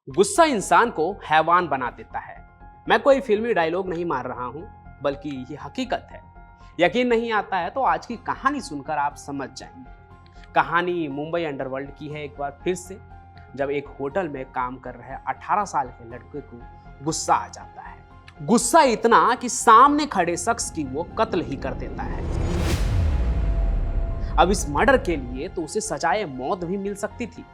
गुस्सा इंसान को हैवान बना देता है। मैं कोई फिल्मी डायलॉग नहीं मार रहा हूं, बल्कि ये हकीकत है। यकीन नहीं आता है तो आज की कहानी सुनकर आप समझ जाएंगे। कहानी मुंबई अंडरवर्ल्ड की है। एक बार फिर से जब एक होटल में काम कर रहे 18 साल के लड़के को गुस्सा आ जाता है। गुस्सा इतना कि सामने खड़े शख्स की वो कत्ल ही कर देता है। अब इस मर्डर के लिए तो उसे सजाए मौत भी मिल सकती थी,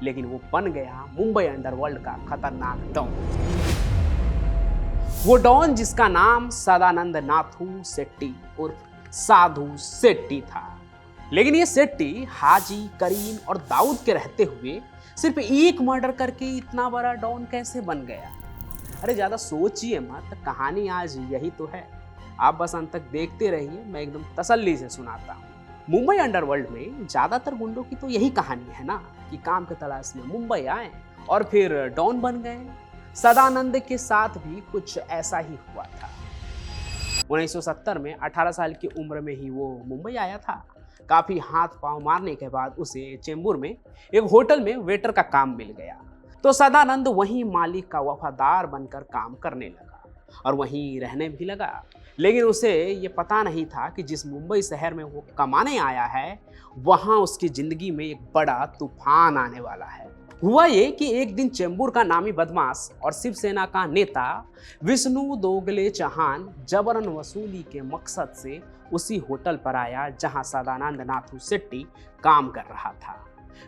लेकिन वो बन गया मुंबई अंडरवर्ल्ड का खतरनाक डॉन। वो डॉन जिसका नाम सदानंद नाथू सेट्टी उर्फ साधु सेट्टी था। लेकिन ये सेट्टी हाजी, करीम और दाऊद के रहते हुए सिर्फ एक मर्डर करके इतना बड़ा डॉन कैसे बन गया? अरे ज्यादा सोचिए मत, कहानी आज यही तो है। आप बस अंत तक देखते रहिए, मैं एकदम तसल्ली से सुनाता हूँ। मुंबई अंडरवर्ल्ड में ज्यादातर गुंडों की तो यही कहानी है ना, कि काम के तलाश में मुंबई आए और फिर डॉन बन गए। सदानंद के साथ भी कुछ ऐसा ही हुआ था। 1970 में 18 साल की उम्र में ही वो मुंबई आया था। काफी हाथ पांव मारने के बाद उसे चेंबूर में एक होटल में वेटर का काम मिल गया। तो सदानंद वहीं मालिक का वफादार बनकर काम करने लगा और वहीं रहने भी लगा। लेकिन उसे ये पता नहीं था कि जिस मुंबई शहर में वो कमाने आया है, वहां उसकी जिंदगी में एक बड़ा तूफान आने वाला है। हुआ ये कि एक दिन चेंबूर का नामी बदमाश और शिवसेना का नेता विष्णु दोगले चौहान जबरन वसूली के मकसद से उसी होटल पर आया जहां सदानंद नाथू सेट्टी काम कर रहा था।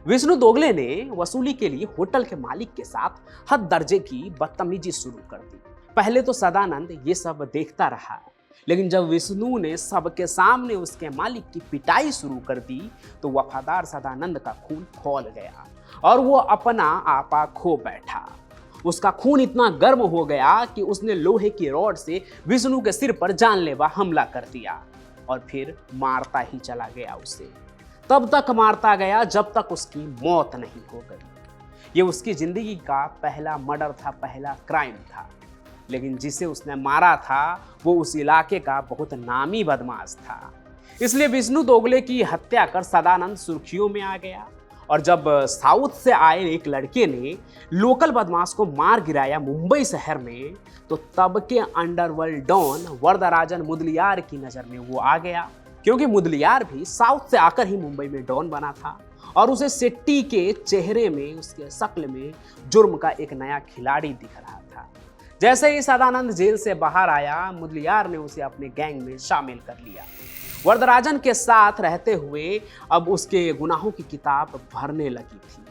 विष्णु दोगले ने वसूली के लिए होटल के मालिक के साथ हद दर्जे की बदतमीजी शुरू कर दी। पहले तो सदानंद ये सब देखता रहा, लेकिन जब विष्णु ने सबके सामने उसके मालिक की पिटाई शुरू कर दी तो वफादार सदानंद का खून खौल गया और वो अपना आपा खो बैठा। उसका खून इतना गर्म हो गया कि उसने लोहे की रॉड से विष्णु के सिर पर जानलेवा हमला कर दिया और फिर मारता ही चला गया उसे। तब तक मारता गया जब तक उसकी मौत नहीं हो गई। ये उसकी जिंदगी का पहला मर्डर था, पहला क्राइम था। लेकिन जिसे उसने मारा था वो उस इलाके का बहुत नामी बदमाश था। इसलिए विष्णु दोगले की हत्या कर सदानंद सुर्खियों में आ गया। और जब साउथ से आए एक लड़के ने लोकल बदमाश को मार गिराया मुंबई शहर में, तो तब के अंडरवर्ल्ड डॉन वरदराजन मुदलियार की नजर में वो आ गया, क्योंकि मुदलियार भी साउथ से आकर ही मुंबई में डॉन बना था और उसे सेट्टी के चेहरे में, उसके शक्ल में जुर्म का एक नया खिलाड़ी दिख रहा था। जैसे ही सदानंद जेल से बाहर आया, मुदलियार ने उसे अपने गैंग में शामिल कर लिया। वरदराजन के साथ रहते हुए अब उसके गुनाहों की किताब भरने लगी थी।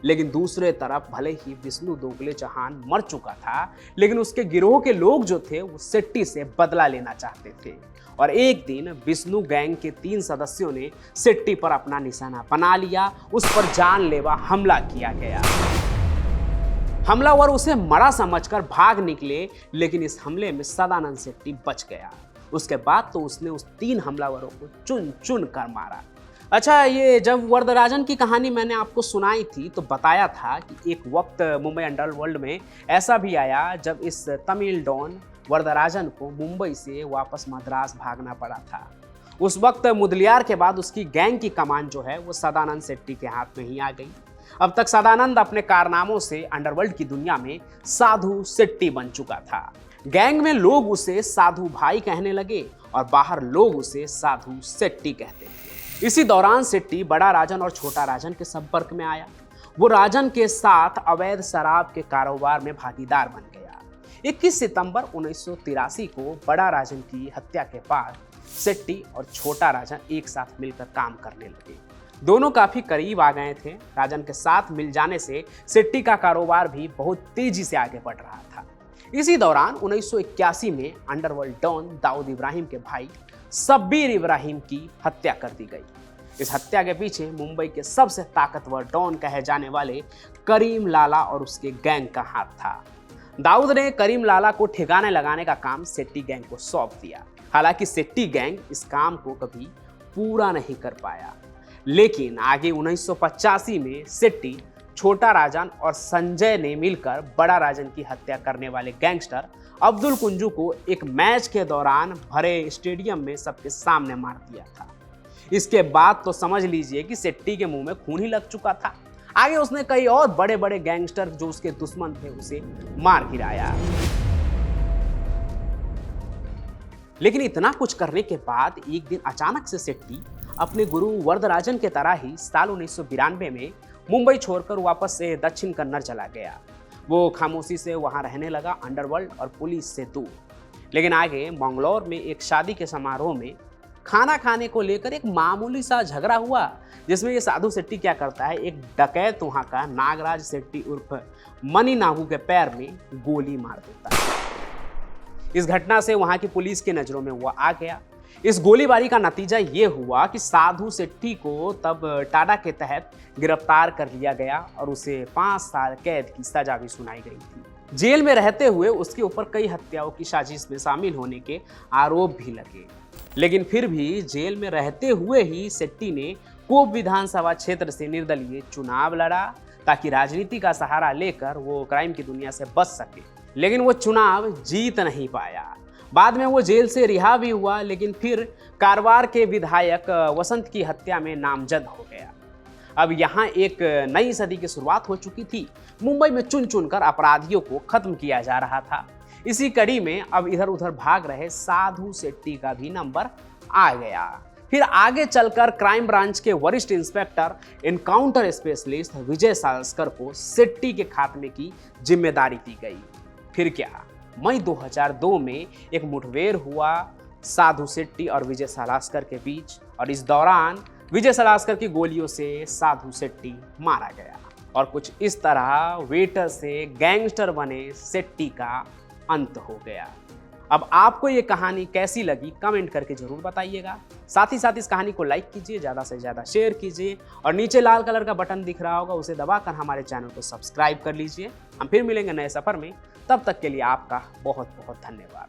लेकिन दूसरे तरफ भले ही विष्णु दोगले चौहान मर चुका था, लेकिन उसके गिरोह के लोग जो थे वो सेट्टी से बदला लेना चाहते थे। और एक दिन विष्णु गैंग के 3 सदस्यों ने सेट्टी पर अपना निशाना बना लिया। उस पर जानलेवा हमला किया गया। हमलावर उसे मरा समझकर भाग निकले, लेकिन इस हमले में सदानंद सेट्टी बच गया। उसके बाद तो उसने उस 3 हमलावरों को चुन चुन कर मारा। अच्छा, ये जब वरदराजन की कहानी मैंने आपको सुनाई थी तो बताया था कि एक वक्त मुंबई अंडरवर्ल्ड में ऐसा भी आया जब इस तमिल डॉन वरदराजन को मुंबई से वापस मद्रास भागना पड़ा था। उस वक्त मुदलियार के बाद उसकी गैंग की कमान जो है वो सदानंद सेट्टी के हाथ में ही आ गई। अब तक सदानंद अपने कारनामों से अंडरवर्ल्ड की दुनिया में साधु सेट्टी बन चुका था। गैंग में लोग उसे साधु भाई कहने लगे और बाहर लोग उसे साधु सेट्टी कहते थे। इसी दौरान सेट्टी बड़ा राजन और छोटा राजन के संपर्क में आया। वो राजन के साथ अवैध शराब के कारोबार में भागीदार बन गया। 21 सितंबर 1983 को बड़ा राजन की हत्या के बाद सेट्टी और छोटा राजन एक साथ मिलकर काम करने लगे। दोनों काफी करीब आ गए थे। राजन के साथ मिल जाने से सेट्टी का कारोबार भी बहुत तेजी से आगे बढ़ रहा था। इसी दौरान 1981 में अंडरवर्ल्ड डॉन दाऊद इब्राहिम के भाई शब्बीर इब्राहिम की हत्या कर दी गई। इस हत्या के पीछे मुंबई के सबसे ताकतवर डॉन कहे जाने वाले करीम लाला और उसके गैंग का हाथ था। दाऊद ने करीम लाला को ठिकाने लगाने का काम सेट्टी गैंग को सौंप दिया। हालांकि सेट्टी गैंग इस काम को कभी पूरा नहीं कर पाया। लेकिन आगे 1985 में सेट्टी, छोटा राजन और संजय ने मिलकर बड़ा राजन की हत्या करने वाले गैंगस्टर अब्दुल कुंजू को एक मैच के दौरान भरे स्टेडियम में सबके सामने मार दिया था। इसके बाद तो समझ लीजिए कि सेट्टी के मुंह में खून ही लग चुका था। आगे उसने कई और बड़े बड़े गैंगस्टर जो उसके दुश्मन थे उसे मार गिराया। लेकिन इतना कुछ करने के बाद एक दिन अचानक से शेट्टी अपने गुरु वरदराजन के तरह ही साल 1992 में मुंबई छोड़कर वापस से दक्षिण कन्नड़ चला गया। वो खामोशी से वहां रहने लगा, अंडरवर्ल्ड और पुलिस से दूर। लेकिन आगे मंगलौर में एक शादी के समारोह में खाना खाने को लेकर एक मामूली सा झगड़ा हुआ, जिसमें ये साधु शेट्टी क्या करता है, एक डकैत वहां का नागराज शेट्टी उर्फ मनी नागू के पैर में गोली मार देता है। इस घटना से वहां की पुलिस की नजरों में वो आ गया। इस गोलीबारी का नतीजा ये हुआ कि साधु शेट्टी को तब टाडा के तहत गिरफ्तार कर लिया गया और उसे 5 साल कैद की सजा भी सुनाई गई थी। जेल में रहते हुए उसके ऊपर कई हत्याओं की साजिश में शामिल होने के आरोप भी लगे। लेकिन फिर भी जेल में रहते हुए ही शेट्टी ने कोप विधानसभा क्षेत्र से निर्दलीय चुनाव लड़ा ताकि राजनीति का सहारा लेकर वो क्राइम की दुनिया से बच सके। लेकिन वो चुनाव जीत नहीं पाया। बाद में वो जेल से रिहा भी हुआ, लेकिन फिर कारवार के विधायक वसंत की हत्या में नामजद हो गया। अब यहाँ एक नई सदी की शुरुआत हो चुकी थी। मुंबई में चुन चुनकर अपराधियों को खत्म किया जा रहा था। इसी कड़ी में अब इधर उधर भाग रहे साधु शेट्टी का भी नंबर आ गया। फिर आगे चलकर क्राइम ब्रांच के वरिष्ठ इंस्पेक्टर एनकाउंटर स्पेशलिस्ट विजय सालस्कर को शेट्टी के खात्मे की जिम्मेदारी दी गई। फिर क्या, मई 2002 में एक मुठभेड़ हुआ साधु शेट्टी और विजय सालास्कर के बीच, और इस दौरान विजय सालास्कर की गोलियों से साधु शेट्टी मारा गया। और कुछ इस तरह वेटर से गैंगस्टर बने शेट्टी का अंत हो गया। अब आपको ये कहानी कैसी लगी कमेंट करके जरूर बताइएगा। साथ ही साथ इस कहानी को लाइक कीजिए, ज़्यादा से ज़्यादा शेयर कीजिए, और नीचे लाल कलर का बटन दिख रहा होगा उसे दबाकर हमारे चैनल को सब्सक्राइब कर लीजिए। हम फिर मिलेंगे नए सफ़र में, तब तक के लिए आपका बहुत बहुत धन्यवाद।